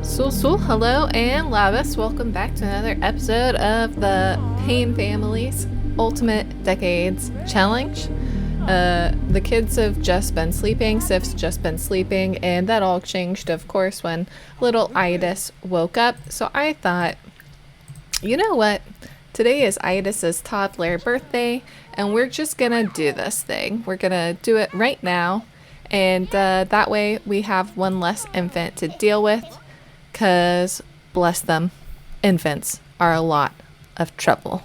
Hello and Lavis, welcome back to another episode of the Payne Family's Ultimate Decades Challenge. The kids have just been sleeping, Sif's just been sleeping, and that all changed, of course, when little Eydís woke up. So I thought, you know what? Today is Eydís's toddler birthday, and we're just gonna do this thing. We're gonna do it right now, and that way we have one less infant to deal with. Because, bless them, infants are a lot of trouble.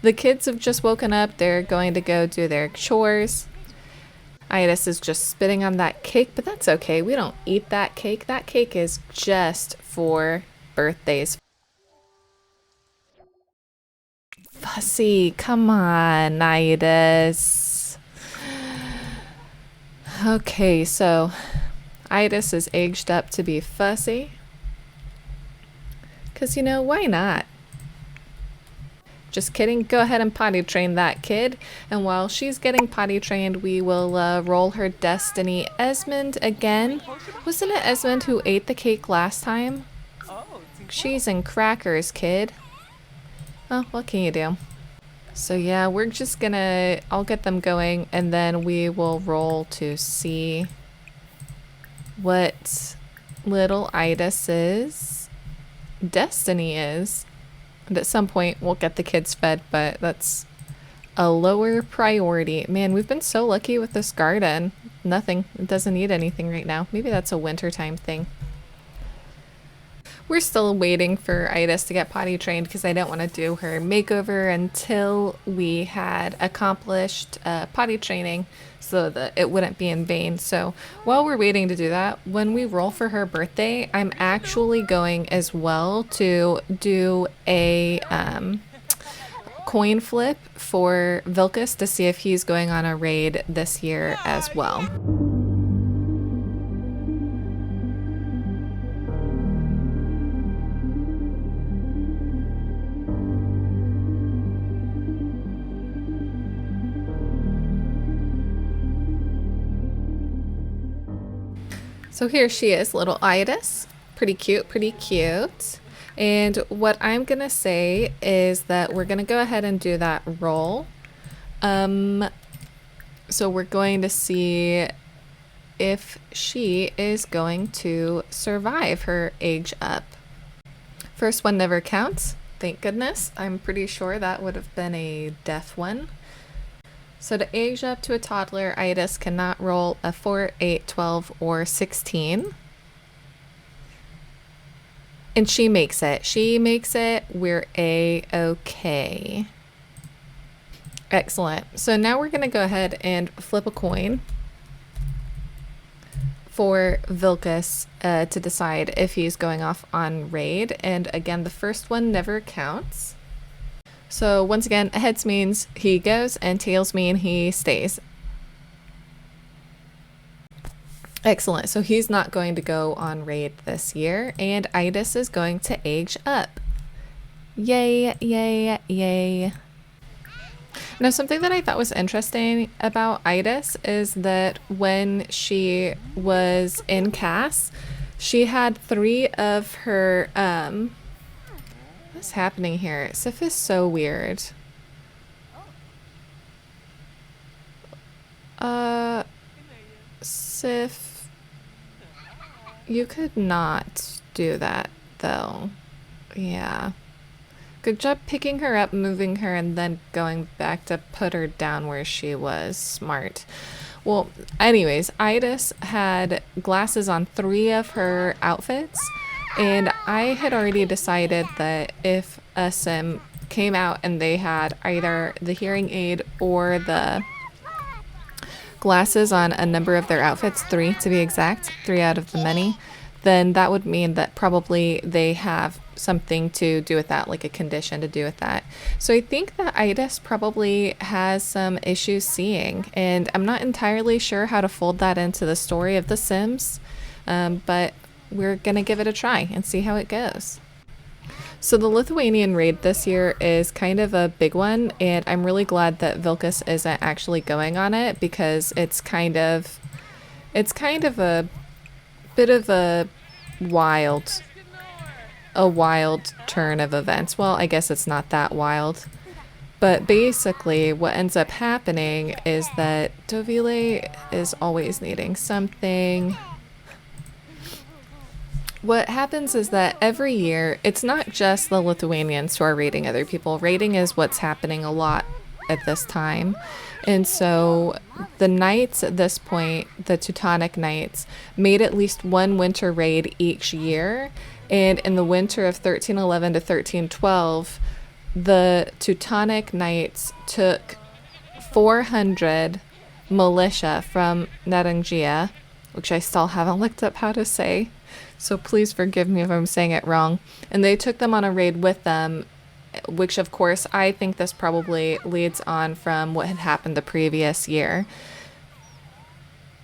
The kids have just woken up. They're going to go do their chores. Eydís is just spitting on that cake, but that's okay. We don't eat that cake. That cake is just for birthdays. Fussy, come on, Eydís. Okay, so Eydís is aged up to be fussy. Because, you know, why not? Just kidding. Go ahead and potty train that kid. And while she's getting potty trained, we will roll her Desteny. Esmond again. Wasn't it Esmond who ate the cake last time? Cheese and crackers, kid. Oh, what can you do? So yeah, we're just gonna... I'll get them going and then we will roll to see what little Eydís's destiny is. And at some point we'll get the kids fed, but that's a lower priority. Man, we've been so lucky with this garden. Nothing. It doesn't need anything right now. Maybe that's a wintertime thing. We're still waiting for Eydís to get potty trained because I don't want to do her makeover until we had accomplished potty training so that it wouldn't be in vain. So while we're waiting to do that, when we roll for her birthday, I'm actually going as well to do a coin flip for Vilkas to see if he's going on a raid this year as well. So here she is, little Eydís. Pretty cute, pretty cute. And what I'm gonna say is that we're gonna go ahead and do that roll. So we're going to see if she is going to survive her age up. First one never counts, thank goodness. I'm pretty sure that would have been a death one. So to age up to a toddler, Eydís cannot roll a 4, 8, 12, or 16. And she makes it. She makes it. We're A-okay. Excellent. So now we're going to go ahead and flip a coin for Vilkas to decide if he's going off on raid. And again, the first one never counts. So once again, heads means he goes and tails mean he stays. Excellent. So he's not going to go on raid this year, and Eydís is going to age up. Yay, yay, yay. Now, something that I thought was interesting about Eydís is that when she was in CAS, she had 3 of her what's happening here? Sif is so weird. Sif, you could not do that though. Yeah. Good job picking her up, moving her, and then going back to put her down where she was. Smart. Well, anyways, Eydís had glasses on 3 of her outfits. And I had already decided that if a sim came out and they had either the hearing aid or the glasses on a number of their outfits, 3 to be exact, 3 out of the many, then that would mean that probably they have something to do with that, like a condition to do with that. So I think that Eydís probably has some issues seeing, and I'm not entirely sure how to fold that into the story of The Sims, but we're gonna give it a try and see how it goes. So the Lithuanian raid this year is kind of a big one, and I'm really glad that Vilkas isn't actually going on it because it's kind of a bit of a a wild turn of events. Well, I guess it's not that wild. But basically, what ends up happening is that Dovilė is always needing something. What happens is that every year, it's not just the Lithuanians who are raiding other people. Raiding is what's happening a lot at this time. And so the knights at this point, the Teutonic knights, made at least one winter raid each year. And in the winter of 1311 to 1312, the Teutonic knights took 400 militia from Narangia, which I still haven't looked up how to say, so please forgive me if I'm saying it wrong. And they took them on a raid with them, which of course I think this probably leads on from what had happened the previous year.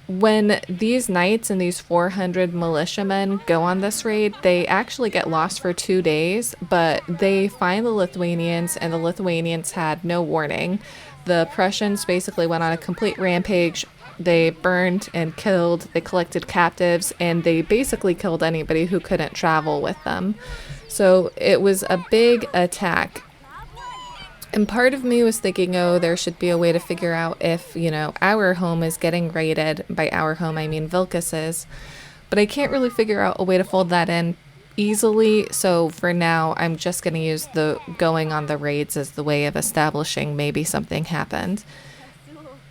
When these knights and these 400 militiamen go on this raid, they actually get lost for 2 days, but they find the Lithuanians, and the Lithuanians had no warning. The Prussians basically went on a complete rampage. They burned and killed, they collected captives, and they basically killed anybody who couldn't travel with them. So it was a big attack. And part of me was thinking, oh, there should be a way to figure out if, you know, our home is getting raided. By our home, I mean Vilkas's. But I can't really figure out a way to fold that in easily. So for now, I'm just going to use the going on the raids as the way of establishing maybe something happened.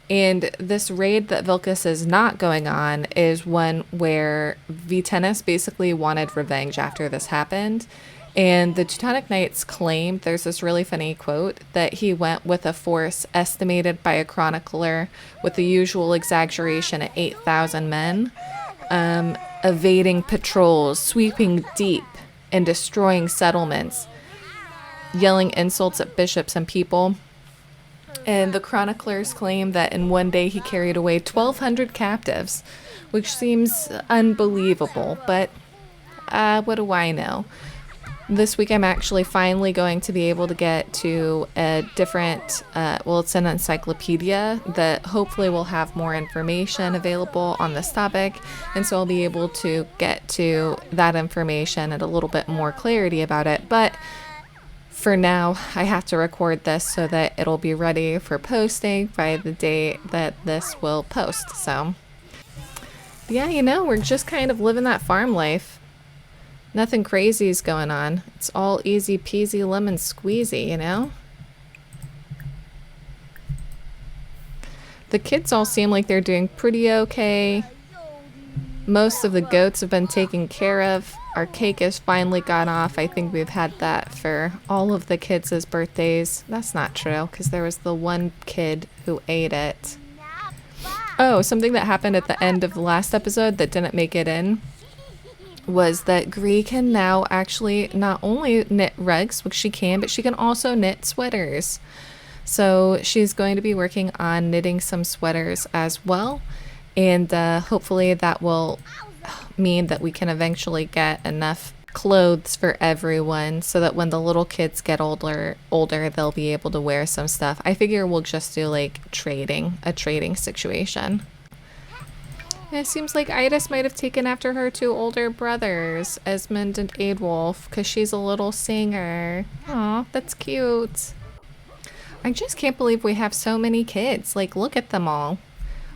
And this raid that Vilkas is not going on is one where Vytenis basically wanted revenge after this happened. And the Teutonic Knights claimed, there's this really funny quote, that he went with a force estimated by a chronicler with the usual exaggeration at 8,000 men, evading patrols, sweeping deep, and destroying settlements, yelling insults at bishops and people. And the chroniclers claim that in one day he carried away 1,200 captives, which seems unbelievable, but what do I know? This week I'm actually finally going to be able to get to a different, well, it's an encyclopedia that hopefully will have more information available on this topic, and so I'll be able to get to that information and a little bit more clarity about it. But for now, I have to record this so that it'll be ready for posting by the day that this will post. So, yeah, you know, we're just kind of living that farm life. Nothing crazy is going on. It's all easy peasy lemon squeezy, you know? The kids all seem like they're doing pretty okay. Most of the goats have been taken care of. Our cake has finally gone off. I think we've had that for all of the kids' birthdays. That's not true, because there was the one kid who ate it. Oh, something that happened at the end of the last episode that didn't make it in was that Gree can now actually not only knit rugs, which she can, but she can also knit sweaters. So she's going to be working on knitting some sweaters as well. And hopefully that will mean that we can eventually get enough clothes for everyone so that when the little kids get older, they'll be able to wear some stuff. I figure we'll just do like a trading situation. It seems like Eydís might have taken after her two older brothers, Esmond and Eadwulf, because she's a little singer. Aw, that's cute. I just can't believe we have so many kids. Like, look at them all.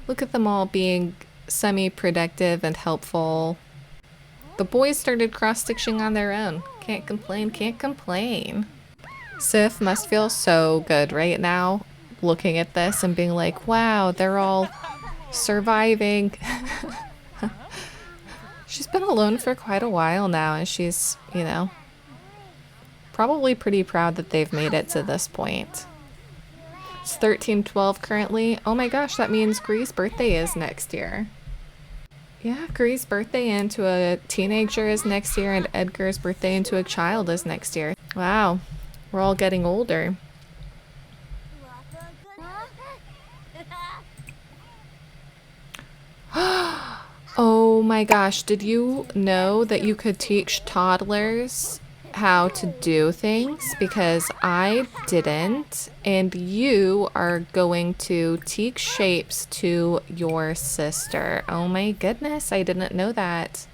Look at them all being semi-productive and helpful. The boys started cross-stitching on their own. Can't complain, can't complain. Sif must feel so good right now, looking at this and being like, wow, they're all surviving. She's been alone for quite a while now, and she's, you know, probably pretty proud that they've made it to this point. It's 1312 currently. Oh my gosh, that means Gree's birthday is next year. Yeah, Gree's birthday into a teenager is next year, and Edgar's birthday into a child is next year. Wow, we're all getting older. Oh my gosh, did you know that you could teach toddlers how to do things? Because I didn't, and you are going to teach shapes to your sister. Oh my goodness, I didn't know that.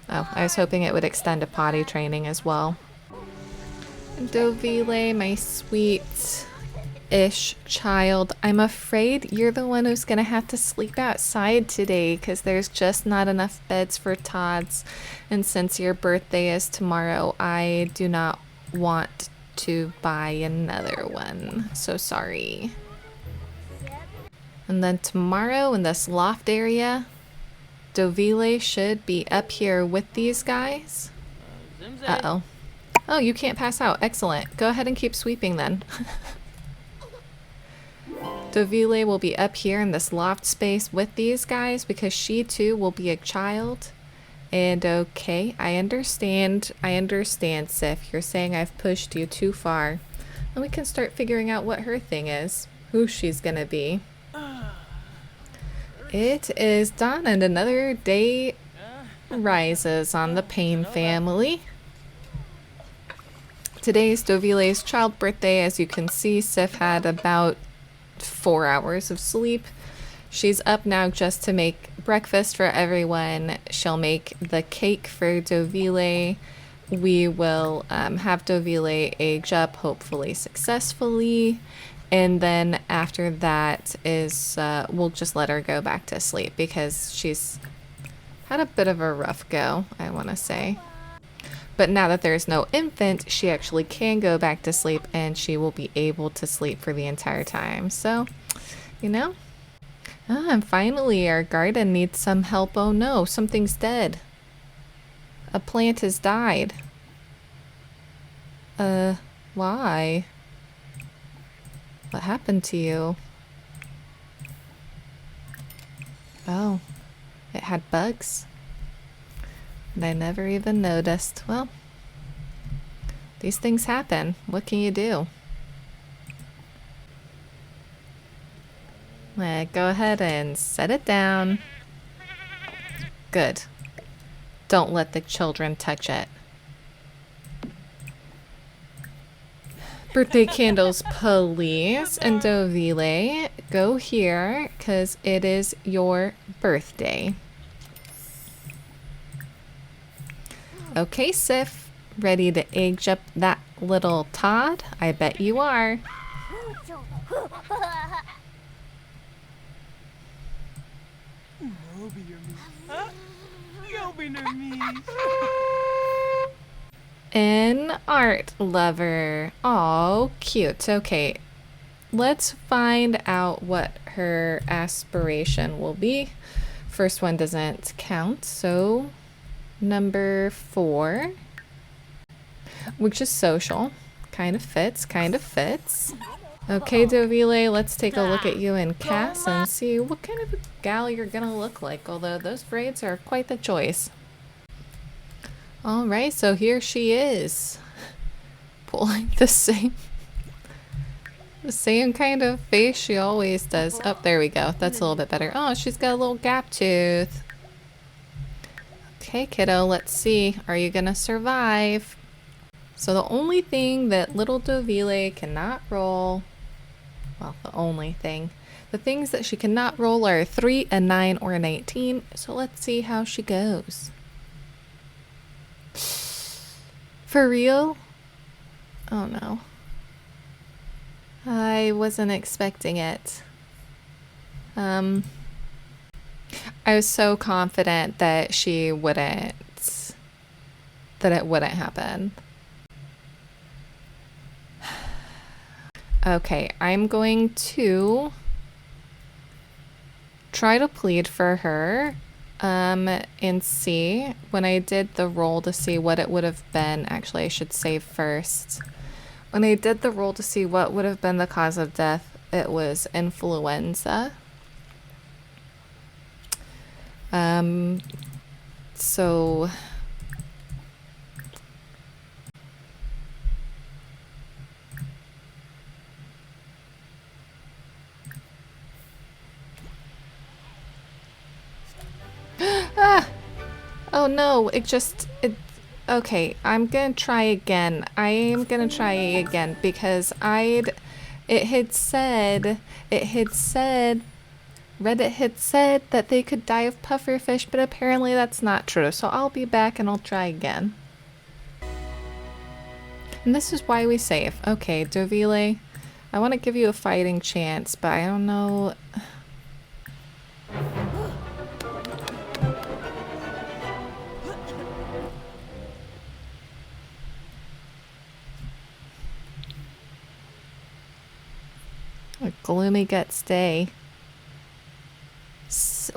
Oh, I was hoping it would extend to potty training as well. Dovilė, my sweet-ish child, I'm afraid you're the one who's gonna have to sleep outside today because there's just not enough beds for Tots. And since your birthday is tomorrow, I do not want to buy another one. So sorry. And then tomorrow in this loft area, Dovilė should be up here with these guys. Uh-oh. Oh, you can't pass out. Excellent. Go ahead and keep sweeping then. Dovilė will be up here in this loft space with these guys because she too will be a child. And okay, I understand, Sif. You're saying I've pushed you too far. And we can start figuring out what her thing is, who she's gonna be. It is dawn and another day rises on the Payne family. Today's Dovilė's child birthday. As you can see, Sif had about 4 hours of sleep. She's up now just to make breakfast for everyone. She'll make the cake for Dovilė. We will have Dovilė age up, hopefully successfully. And then after that is, we'll just let her go back to sleep because she's had a bit of a rough go, I want to say. But now that there's no infant, she actually can go back to sleep and she will be able to sleep for the entire time. So, you know. Ah, and finally our garden needs some help. Oh no, something's dead. A plant has died. Why? What happened to you? Oh, it had bugs. And I never even noticed. Well, these things happen. What can you do? Go ahead and set it down. Good. Don't let the children touch it. Birthday candles, please. And Dovilė, go here because it is your birthday. Okay, Sif, ready to age up that little Todd? I bet you are. An art lover. Oh, cute. Okay, let's find out what her aspiration will be. First one doesn't count, so number 4, which is social. Kind of fits, kind of fits. Okay, Dovilė, let's take a look at you in Cass and see what kind of a gal you're gonna look like, although those braids are quite the choice. Alright, so here she is. Pulling the same kind of face she always does. Oh, there we go. That's a little bit better. Oh, she's got a little gap tooth. Okay, kiddo, let's see. Are you gonna survive? So the only thing that little Dovilė cannot roll, well, the things that she cannot roll are 3, a 9, or a 19. So let's see how she goes. For real? Oh no. I wasn't expecting it. I was so confident that it wouldn't happen. Okay, I'm going to try to plead for her and see when I did the roll to see what it would have been. Actually, I should save first. When I did the roll to see what would have been the cause of death, it was influenza. So ah! Oh no, okay, I'm gonna try again. I am gonna try because it had said Reddit had said that they could die of pufferfish, but apparently that's not true. So I'll be back and I'll try again. And this is why we save. Okay, Dovilė, I want to give you a fighting chance, but I don't know. A gloomy guts day.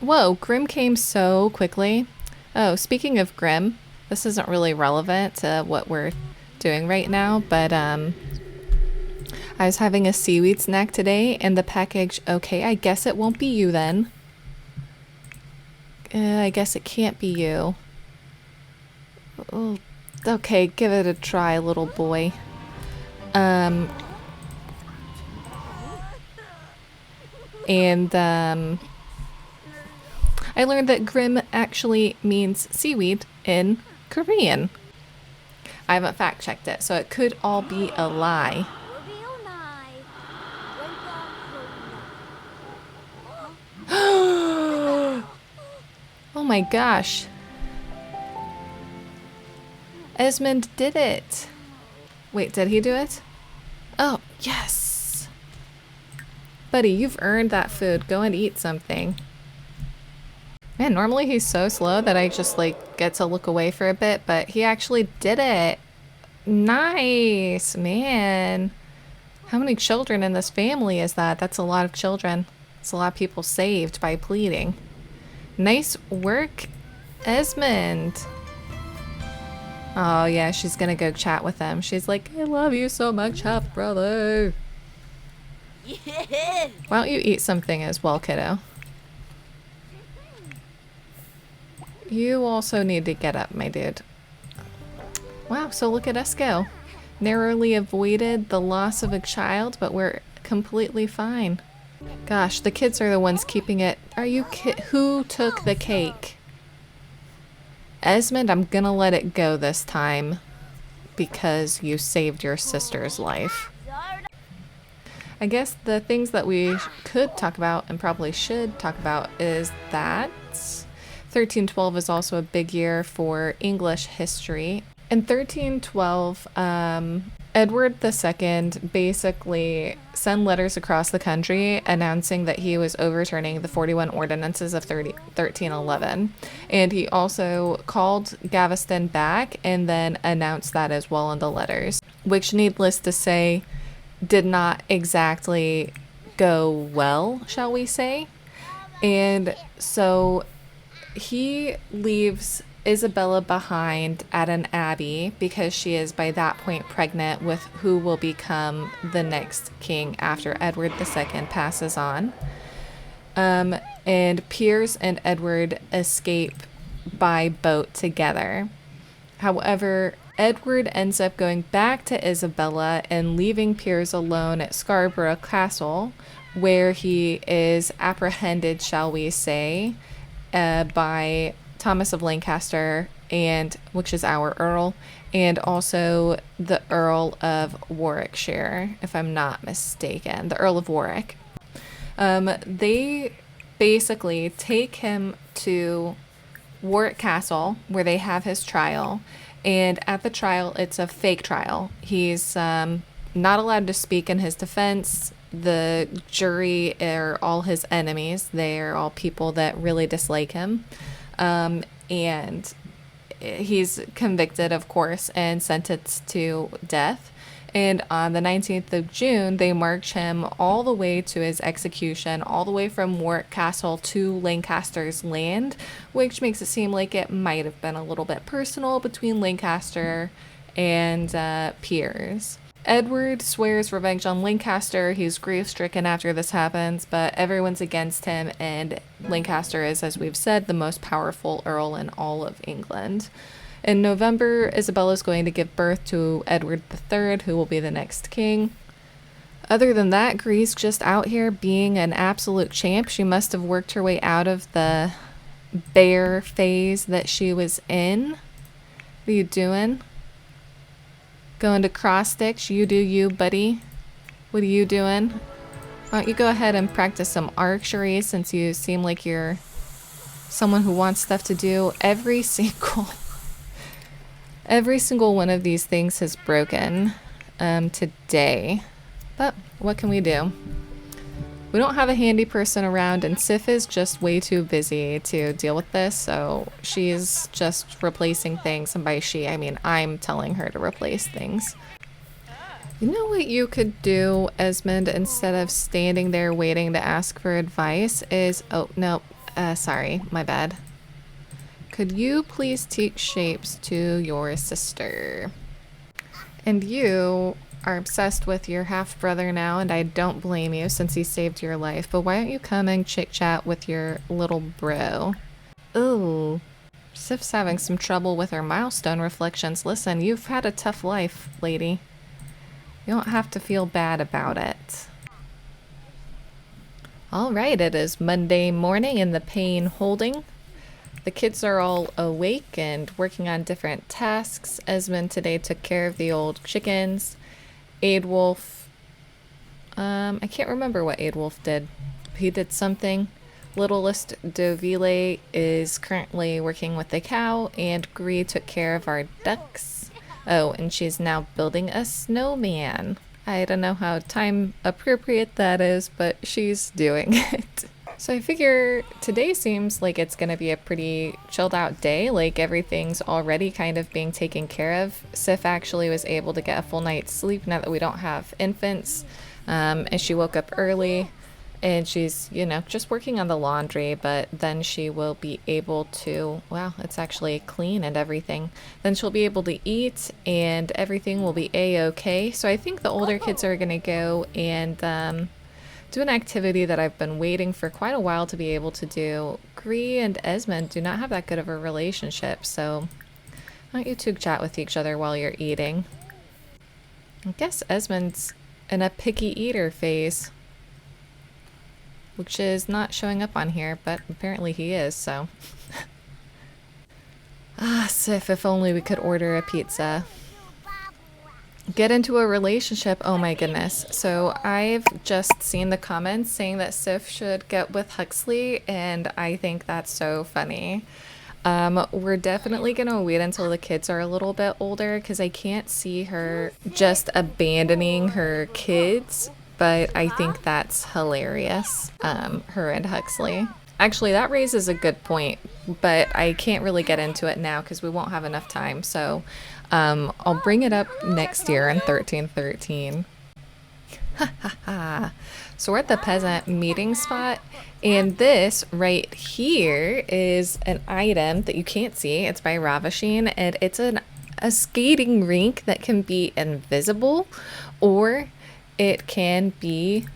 Whoa, Grim came so quickly. Oh, speaking of Grim, this isn't really relevant to what we're doing right now, but I was having a seaweed snack today and the package, okay, I guess it won't be you then. I guess it can't be you. Oh, okay, give it a try, little boy. I learned that Grim actually means seaweed in Korean. I haven't fact checked it, so it could all be a lie. Oh my gosh. Esmond did it. Wait, did he do it? Oh, yes. Buddy, you've earned that food. Go and eat something. Man, normally he's so slow that I just like get to look away for a bit, but he actually did it. Nice, man. How many children in this family is that? That's a lot of children. It's a lot of people saved by pleading. Nice work, Esmond. Oh yeah, she's gonna go chat with him. She's like, I love you so much, half brother. Yeah. Why don't you eat something as well, kiddo? You also need to get up, my dude. Wow, so look at us go. Narrowly avoided the loss of a child, but we're completely fine. Gosh, the kids are the ones keeping it. Are you who took the cake? Esmond, I'm gonna let it go this time because you saved your sister's life. I guess the things that we could talk about and probably should talk about is that 1312 is also a big year for English history. In 1312, Edward II basically sent letters across the country announcing that he was overturning the 41 ordinances of 1311. And he also called Gaveston back and then announced that as well in the letters, which, needless to say, did not exactly go well, shall we say. And so he leaves Isabella behind at an abbey because she is by that point pregnant with who will become the next king after Edward II passes on. And Piers and Edward escape by boat together. However, Edward ends up going back to Isabella and leaving Piers alone at Scarborough Castle, where he is apprehended, shall we say, by Thomas of Lancaster, and which is our Earl, and also the Earl of Warwickshire, if I'm not mistaken, the Earl of Warwick. They basically take him to Warwick Castle, where they have his trial, and at the trial, it's a fake trial. He's not allowed to speak in his defense. The jury are all his enemies. They are all people that really dislike him. And he's convicted, of course, and sentenced to death. And on the 19th of June, they march him all the way to his execution, all the way from Warwick Castle to Lancaster's land, which makes it seem like it might have been a little bit personal between Lancaster and Piers. Edward swears revenge on Lancaster. He's grief-stricken after this happens, but everyone's against him, and Lancaster is, as we've said, the most powerful earl in all of England. In November, Isabella's going to give birth to Edward III, who will be the next king. Other than that, Gree's just out here being an absolute champ. She must have worked her way out of the bear phase that she was in. What are you doing? Going to cross stitch? You do you, buddy. What are you doing? Why don't you go ahead and practice some archery, since you seem like you're someone who wants stuff to do. Every single one of these things has broken today. But what can we do? We don't have a handy person around, and Sif is just way too busy to deal with this, so she's just replacing things. And by she, I mean I'm telling her to replace things. You know what you could do, Esmond, instead of standing there waiting to ask for advice is... Oh, no. Sorry. My bad. Could you please teach shapes to your sister? And you are obsessed with your half-brother now, and I don't blame you since he saved your life. But why don't you come and chit-chat with your little bro? Ooh. Sif's having some trouble with her milestone reflections. Listen, you've had a tough life, lady. You don't have to feel bad about it. All right, it is Monday morning in the Payne holding. The kids are all awake and working on different tasks. Esmond today took care of the old chickens. Eydwulf, I can't remember what Eydwulf did. He did something. Littlest Dovilė is currently working with the cow, and Gree took care of our ducks. Oh, and she's now building a snowman. I don't know how time appropriate that is, but she's doing it. So I figure today seems like it's going to be a pretty chilled out day. Like everything's already kind of being taken care of. Sif actually was able to get a full night's sleep now that we don't have infants. And she woke up early. And she's, you know, just working on the laundry, but then she will be able to, wow, it's actually clean and everything. Then she'll be able to eat and everything will be a-okay. So I think the older kids are going to go and do an activity that I've been waiting for quite a while to be able to do. Gree and Esmond do not have that good of a relationship, so why don't you two chat with each other while you're eating? I guess Esmond's in a picky eater phase, which is not showing up on here, but apparently he is, so. Sif, if only we could order a pizza. Get into a relationship, oh my goodness. So I've just seen the comments saying that Sif should get with Huxley, and I think that's so funny. We're definitely gonna wait until the kids are a little bit older, because I can't see her just abandoning her kids. But I think that's hilarious, her and Huxley. Actually, that raises a good point, but I can't really get into it now because we won't have enough time. So I'll bring it up next year in 1313. So we're at the peasant meeting spot, and this right here is an item that you can't see. It's by Ravishing, and it's a skating rink that can be invisible, or it can be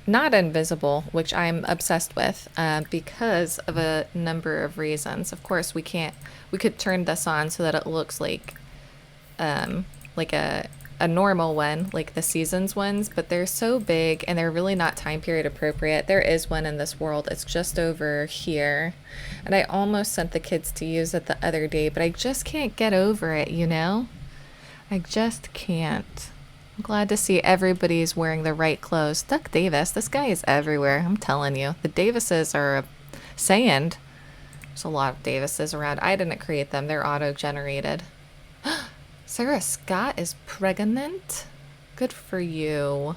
not invisible, which I'm obsessed with because of a number of reasons. Of course, we could turn this on so that it looks like a normal one, like the seasons ones, but they're so big and they're really not time period appropriate. There is one in this world. It's just over here. And I almost sent the kids to use it the other day, but I just can't get over it, you know? I just can't. I'm glad to see everybody's wearing the right clothes. Duck Davis, this guy is everywhere. I'm telling you. The Davises are sand. There's a lot of Davises around. I didn't create them. They're auto-generated. Sarah Scott is pregnant? Good for you.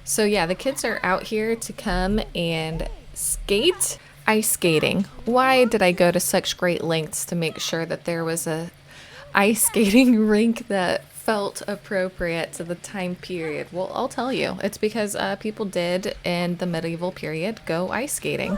So yeah, the kids are out here to come and skate. Ice skating. Why did I go to such great lengths to make sure that there was a ice skating rink that felt appropriate to the time period? Well, I'll tell you. It's because people did in the medieval period go ice skating.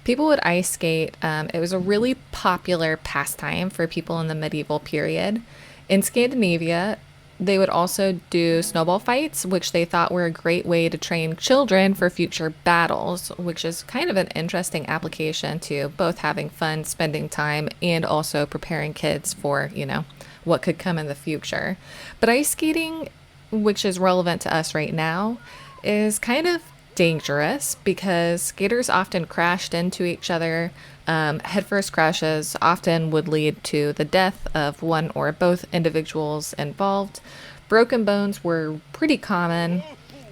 People would ice skate. It was a really popular pastime for people in the medieval period. In Scandinavia, they would also do snowball fights, which they thought were a great way to train children for future battles, which is kind of an interesting application to both having fun, spending time, and also preparing kids for, you know, what could come in the future. But ice skating, which is relevant to us right now, is kind of dangerous because skaters often crashed into each other. Headfirst crashes often would lead to the death of one or both individuals involved. Broken bones were pretty common.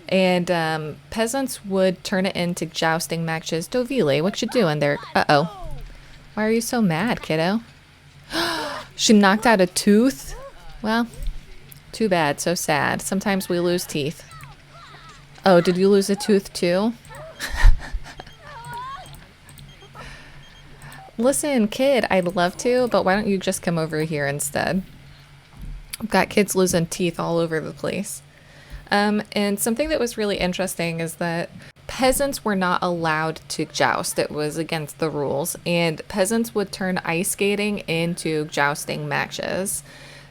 And peasants would turn it into jousting matches. Dovilė, what you doing there? Uh-oh. Why are you so mad, kiddo? She knocked out a tooth? Well, too bad. So sad. Sometimes we lose teeth. Oh, did you lose a tooth too? Listen, kid, I'd love to, but why don't you just come over here instead? I've got kids losing teeth all over the place. And something that was really interesting is that peasants were not allowed to joust. It was against the rules. And peasants would turn ice skating into jousting matches.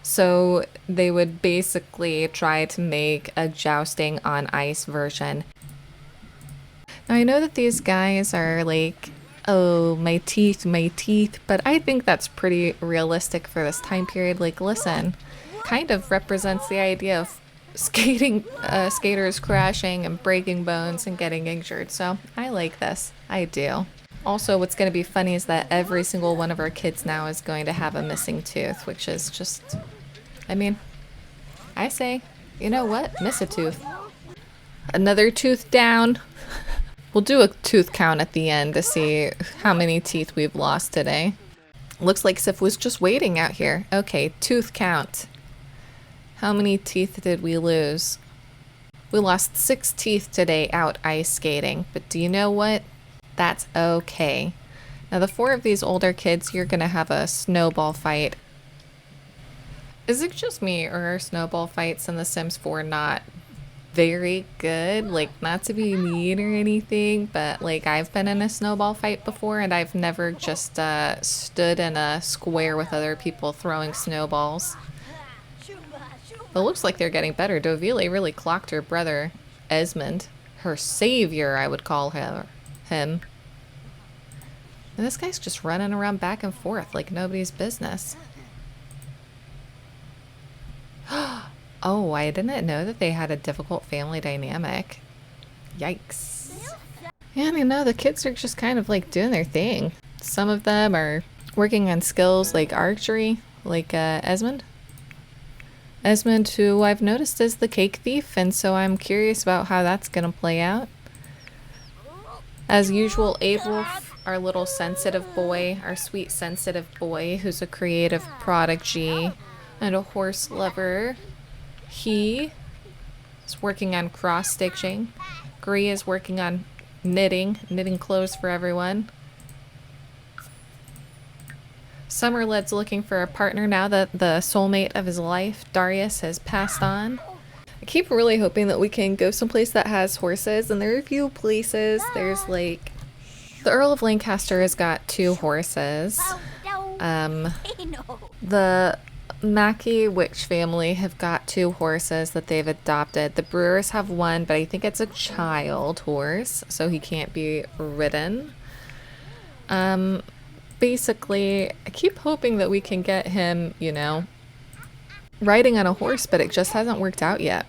So they would basically try to make a jousting on ice version. Now I know that these guys are like, oh, my teeth, but I think that's pretty realistic for this time period. Like, listen, kind of represents the idea of skaters crashing and breaking bones and getting injured. So I like this. I do. Also, what's going to be funny is that every single one of our kids now is going to have a missing tooth, which is just, I mean, I say, you know what? Miss a tooth. Another tooth down. We'll do a tooth count at the end to see how many teeth we've lost today. Looks like Sif was just waiting out here. Okay, tooth count. How many teeth did we lose? We lost 6 teeth today out ice skating, but do you know what? That's okay. Now the 4 of these older kids, you're gonna have a snowball fight. Is it just me, or are snowball fights in The Sims 4 not very good? Like, not to be mean or anything, but like I've been in a snowball fight before and I've never just stood in a square with other people throwing snowballs. It looks like they're getting better. Dovilė really clocked her brother, Esmond. Her savior, I would call him. And this guy's just running around back and forth like nobody's business. Oh, I didn't know that they had a difficult family dynamic. Yikes. And you know, the kids are just kind of like doing their thing. Some of them are working on skills like archery, like Esmond. Esmond, who I've noticed is the cake thief, and so I'm curious about how that's gonna play out. As usual, Aidwolf, our little sensitive boy, our sweet sensitive boy, who's a creative prodigy and a horse lover. He is working on cross-stitching. Gree is working on knitting clothes for everyone. Summerled's looking for a partner now that the soulmate of his life, Darius, has passed on. I keep really hoping that we can go someplace that has horses, and there are a few places. There's like, the Earl of Lancaster has got 2 horses. The Mackey Witch family have got 2 horses that they've adopted. The Brewers have 1, but I think it's a child horse, so he can't be ridden. Basically, I keep hoping that we can get him, you know, riding on a horse, but it just hasn't worked out yet.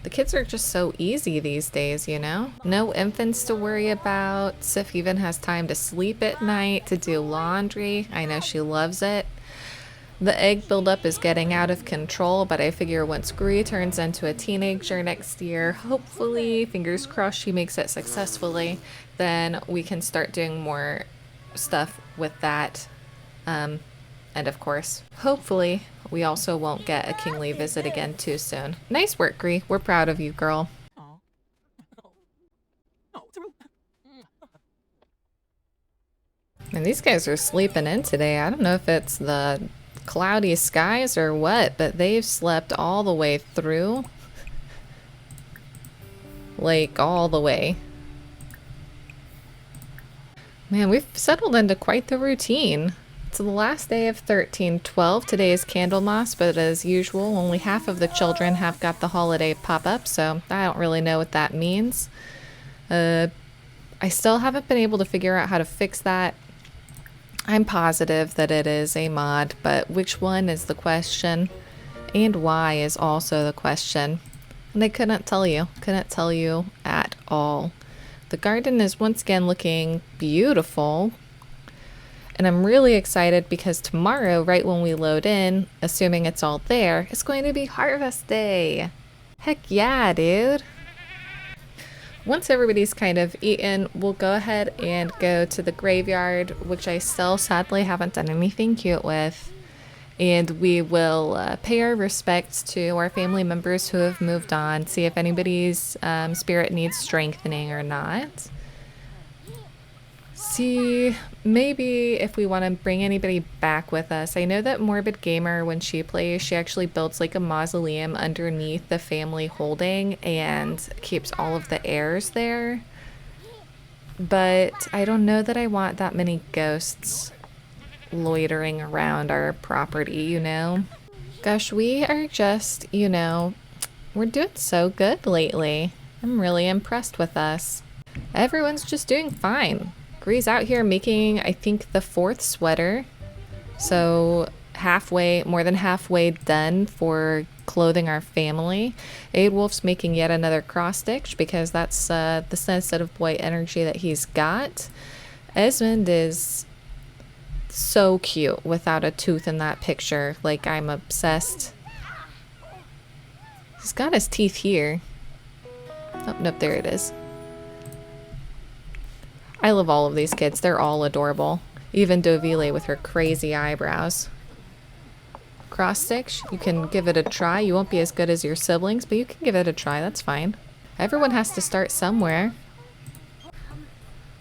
The kids are just so easy these days, you know? No infants to worry about. Sif even has time to sleep at night, to do laundry. I know she loves it. The egg buildup is getting out of control, but I figure once Gree turns into a teenager next year, hopefully, fingers crossed she makes it successfully, then we can start doing more stuff with that. And of course, hopefully, we also won't get a kingly visit again too soon. Nice work, Gree. We're proud of you, girl. And these guys are sleeping in today. I don't know if it's the cloudy skies or what, but they've slept all the way through. Like, all the way. Man, we've settled into quite the routine. It's the last day of 1312. Today is Candlemas, but as usual, only half of the children have got the holiday pop-up, so I don't really know what that means. I still haven't been able to figure out how to fix that. I'm positive that it is a mod, but which one is the question? And why is also the question. And I couldn't tell you at all. The garden is once again looking beautiful. And I'm really excited because tomorrow, right when we load in, assuming it's all there, it's going to be harvest day. Heck yeah, dude. Once everybody's kind of eaten, we'll go ahead and go to the graveyard, which I still sadly haven't done anything cute with. And we will pay our respects to our family members who have moved on, see if anybody's spirit needs strengthening or not. See, maybe if we want to bring anybody back with us. I know that Morbid Gamer, when she plays, she actually builds like a mausoleum underneath the family holding and keeps all of the heirs there. But I don't know that I want that many ghosts loitering around our property, you know? Gosh, we are just, you know, we're doing so good lately. I'm really impressed with us. Everyone's just doing fine. Gree's out here making, I think, the 4th sweater. So halfway, more than halfway done for clothing our family. Eydwulf's making yet another cross stitch because that's the sensitive boy energy that he's got. Esmond is so cute without a tooth in that picture. Like, I'm obsessed. He's got his teeth here. Oh, nope, there it is. I love all of these kids. They're all adorable. Even Dovilė with her crazy eyebrows. Cross stitch, you can give it a try. You won't be as good as your siblings, but you can give it a try. That's fine. Everyone has to start somewhere.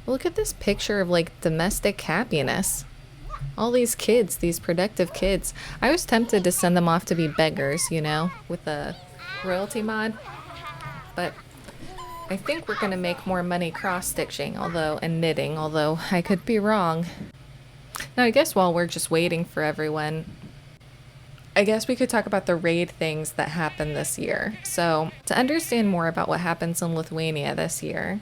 Look at this picture of like domestic happiness. All these kids, these productive kids. I was tempted to send them off to be beggars, you know, with a royalty mod. But I think we're going to make more money cross-stitching, and knitting, although I could be wrong. Now, I guess while we're just waiting for everyone, I guess we could talk about the raid things that happened this year. So, to understand more about what happens in Lithuania this year,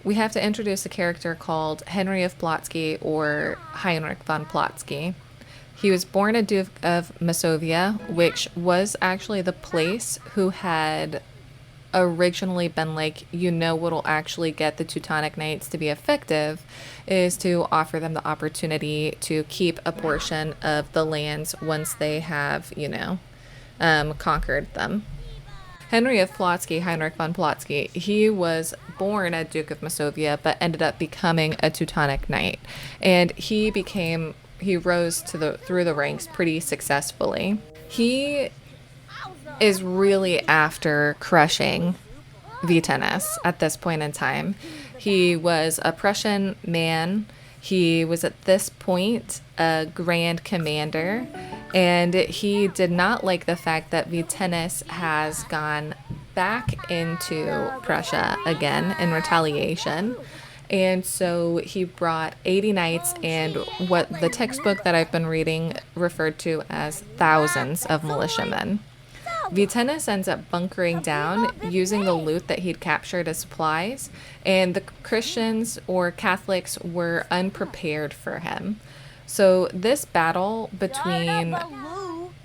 we have to introduce a character called Henry of Plotsky, or Heinrich von Plotsky. He was born a Duke of Masovia, which was actually the place who had originally been like, you know, what'll actually get the Teutonic Knights to be effective is to offer them the opportunity to keep a portion of the lands once they have, you know, conquered them. Henry of Plotsky, Heinrich von Plotsky, he was born a Duke of Masovia, but ended up becoming a Teutonic Knight. And he rose through the ranks pretty successfully. He is really after crushing Y.1312 at this point in time. He was a Prussian man. He was at this point a grand commander, and he did not like the fact that Y.1312 has gone back into Prussia again in retaliation. And so he brought 80 knights and what the textbook that I've been reading referred to as thousands of militiamen. Y.1312 ends up bunkering down using the loot that he'd captured as supplies, and the Christians or Catholics were unprepared for him. So this battle between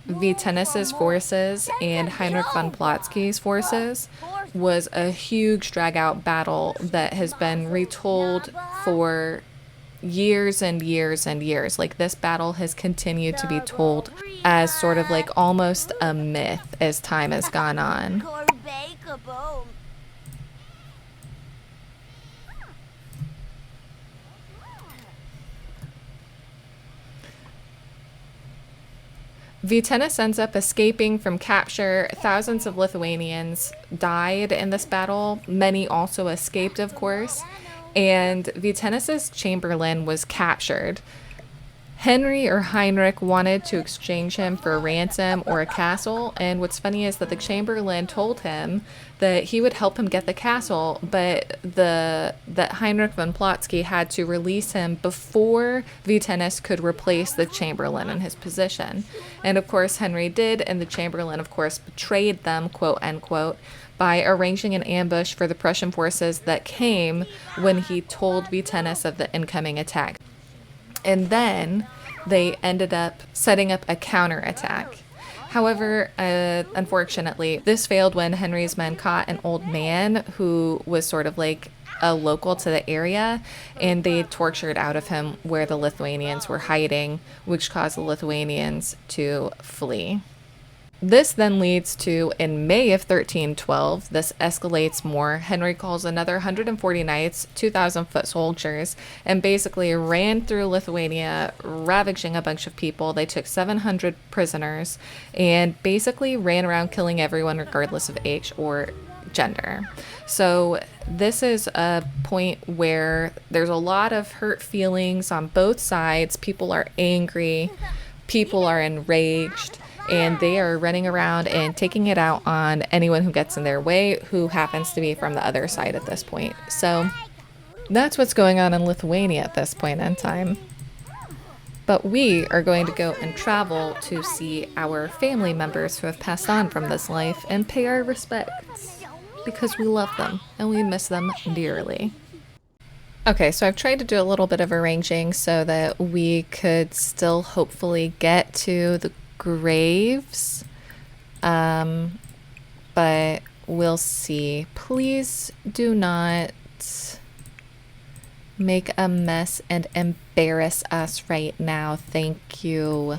Y.1312's forces and Heinrich von Plotsky's forces was a huge drag-out battle that has been retold for years and years and years. Like, this battle has continued to be told as sort of like almost a myth as time has gone on. Y.1312 ends up escaping from capture. Thousands of Lithuanians died in this battle. Many also escaped, of course. And Y.1312's chamberlain was captured. Henry or Heinrich wanted to exchange him for a ransom or a castle, and what's funny is that the chamberlain told him that he would help him get the castle, but that Heinrich von Plotsky had to release him before Y.1312 could replace the chamberlain in his position. And of course Henry did, and the chamberlain of course betrayed them, quote unquote, by arranging an ambush for the Prussian forces that came when he told Y.1312 of the incoming attack. And then they ended up setting up a counterattack. However, unfortunately, this failed when Henry's men caught an old man who was sort of like a local to the area, and they tortured out of him where the Lithuanians were hiding, which caused the Lithuanians to flee. This then leads to, in May of 1312, this escalates more. Henry calls another 140 knights, 2,000 foot soldiers, and basically ran through Lithuania, ravaging a bunch of people. They took 700 prisoners and basically ran around killing everyone regardless of age or gender. So this is a point where there's a lot of hurt feelings on both sides. People are angry, people are enraged, and they are running around and taking it out on anyone who gets in their way, who happens to be from the other side at this point. So that's what's going on in Lithuania at this point in time. But we are going to go and travel to see our family members who have passed on from this life and pay our respects, because we love them and we miss them dearly. Okay, so I've tried to do a little bit of arranging so that we could still hopefully get to the graves, but we'll see. Please do not make a mess and embarrass us right now. Thank you.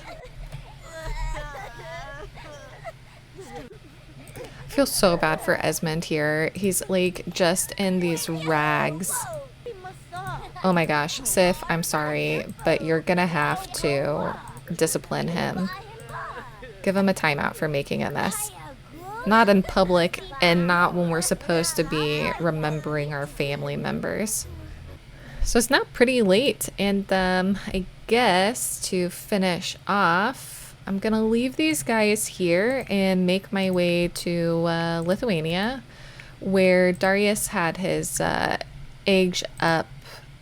I feel so bad for Esmond here. He's like just in these rags. Oh my gosh, Sif, I'm sorry, but you're gonna have to discipline him. Give him a timeout for making a mess. Not in public and not when we're supposed to be remembering our family members. So it's now pretty late, and I guess to finish off, I'm gonna leave these guys here and make my way to Lithuania, where Darius had his age up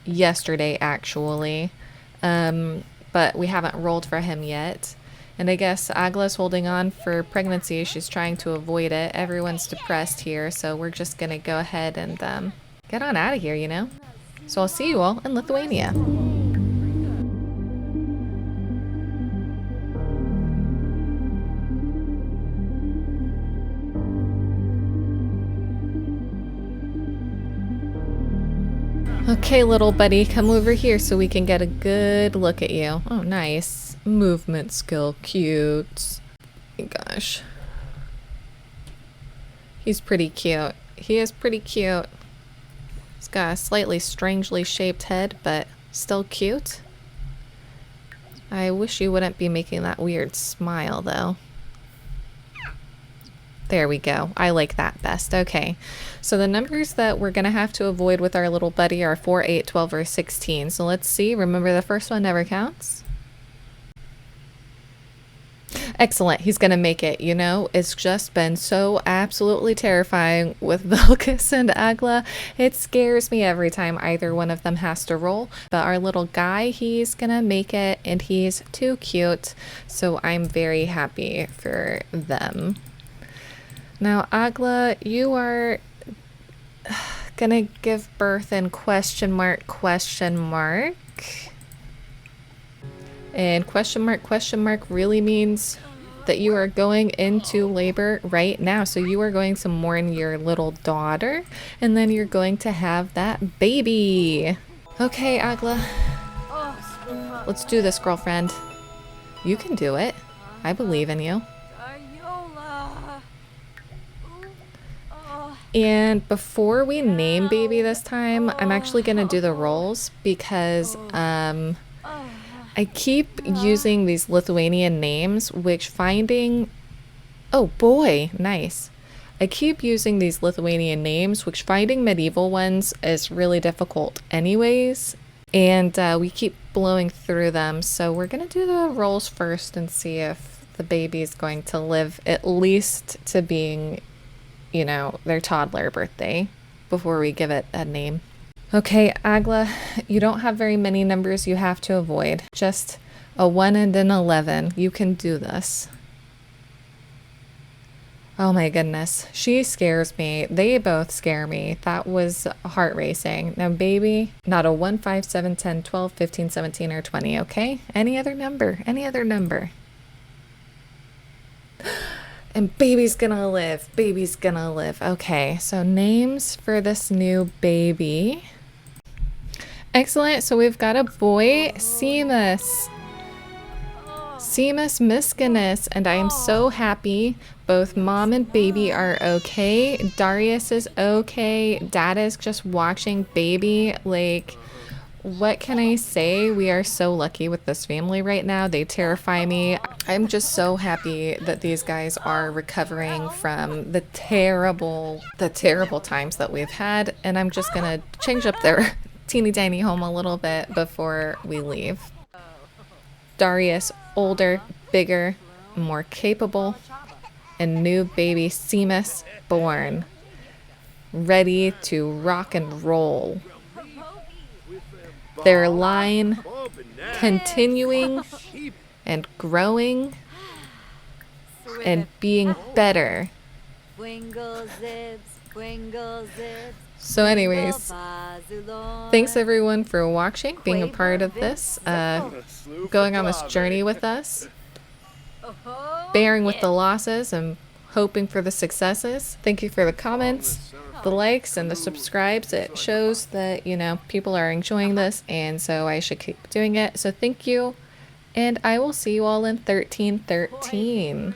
yesterday actually, but we haven't rolled for him yet. And I guess Egle's holding on for pregnancy. She's trying to avoid it. Everyone's depressed here, so we're just gonna go ahead and get on out of here, you know? So I'll see you all in Lithuania. Okay, little buddy, come over here so we can get a good look at you. Oh, nice. Movement skill, cute. Oh, gosh. He's pretty cute. He is pretty cute. He's got a slightly strangely shaped head, but still cute. I wish you wouldn't be making that weird smile, though. There we go. I like that best. Okay. So the numbers that we're going to have to avoid with our little buddy are 4, 8, 12, or 16. So let's see. Remember, the first one never counts. Excellent. He's going to make it. You know, it's just been so absolutely terrifying with Vilkas and Egle. It scares me every time either one of them has to roll. But our little guy, he's going to make it, and he's too cute. So I'm very happy for them. Now, Egle, you are gonna give birth in question mark. And question mark really means that you are going into labor right now. So you are going to mourn your little daughter, and then you're going to have that baby. Okay, Egle. Let's do this, girlfriend. You can do it. I believe in you. And before we name baby this time, I'm actually going to do the rolls because I keep using these Lithuanian names, which finding... Oh boy, nice. I keep using these Lithuanian names, which finding medieval ones is really difficult anyways. And we keep blowing through them. So we're going to do the rolls first and see if the baby is going to live at least to being... you know, their toddler birthday before we give it a name. Okay, Egle, you don't have very many numbers you have to avoid. Just a 1 and an 11. You can do this. Oh my goodness. She scares me. They both scare me. That was heart racing. Now, baby, not a 1, 5, 7, 10, 12, 15, 17, or 20, okay? Any other number. Any other number. And baby's gonna live. Baby's gonna live. Okay, so names for this new baby. Excellent. So we've got a boy, Seamus. Seamus Miskinis, and I am so happy. Both mom and baby are okay. Darius is okay. Dad is just watching baby. Like, what can I say? We are so lucky with this family right now. They terrify me. I'm just so happy that these guys are recovering from the terrible times that we've had. And I'm just gonna change up their teeny tiny home a little bit before we leave. Darius, older, bigger, more capable, and new baby Seamus born, ready to rock and roll. Their line continuing and growing and being better. So anyways, thanks everyone for watching, being a part of this, going on this journey with us, bearing with the losses and hoping for the successes. Thank you for the comments, the likes, and the subscribes. It shows that, you know, people are enjoying this, and so I should keep doing it. So thank you, and I will see you all in 1313.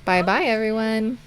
Bye bye everyone.